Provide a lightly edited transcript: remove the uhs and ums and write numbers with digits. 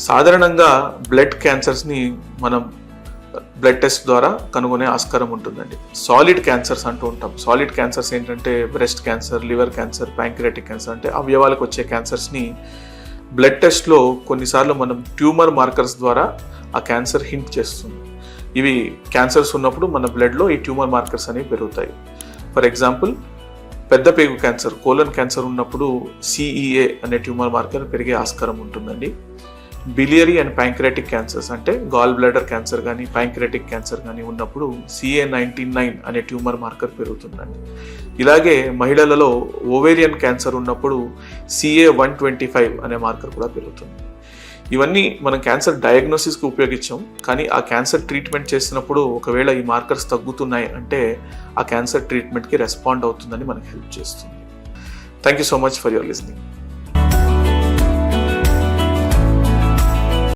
సాధారణంగా బ్లడ్ క్యాన్సర్స్ని మనం blood test ద్వారా కనుగొనే ఆస్కారం ఉంటుందండి. సాలిడ్ క్యాన్సర్స్ అంటూ ఉంటాం. సాలిడ్ క్యాన్సర్స్ ఏంటంటే breast cancer, liver cancer, pancreatic cancer, అంటే అవయవాలకు వచ్చే క్యాన్సర్స్ని బ్లడ్ టెస్ట్లో కొన్నిసార్లు మనం ట్యూమర్ మార్కర్స్ ద్వారా ఆ క్యాన్సర్ హింట్ చేస్తుంది. ఇవి క్యాన్సర్స్ ఉన్నప్పుడు మన బ్లడ్లో ఈ ట్యూమర్ మార్కర్స్ అనేవి పెరుగుతాయి. ఫర్ ఎగ్జాంపుల్, పెద్ద పేగు క్యాన్సర్, కోలన్ క్యాన్సర్ ఉన్నప్పుడు CEA అనే ట్యూమర్ మార్కర్ పెరిగే ఆస్కారం ఉంటుందండి. బిలియరీ అండ్ ప్యాంక్రియాటిక్ క్యాన్సర్స్, అంటే గాల్ బ్లాడర్ క్యాన్సర్ కానీ ప్యాంక్రియాటిక్ క్యాన్సర్ కానీ ఉన్నప్పుడు CA19-9 అనే ట్యూమర్ మార్కర్ పెరుగుతుందండి. ఇలాగే మహిళలలో ఓవేరియన్ క్యాన్సర్ ఉన్నప్పుడు CA125 అనే మార్కర్ కూడా పెరుగుతుంది. ఇవన్నీ మనం క్యాన్సర్ డయాగ్నోసిస్కి ఉపయోగించాం, కానీ ఆ క్యాన్సర్ ట్రీట్మెంట్ చేసినప్పుడు ఒకవేళ ఈ మార్కర్స్ తగ్గుతున్నాయి అంటే ఆ క్యాన్సర్ ట్రీట్మెంట్కి రెస్పాండ్ అవుతుందని మనకు హెల్ప్ చేస్తుంది. Thank you so much for your listening.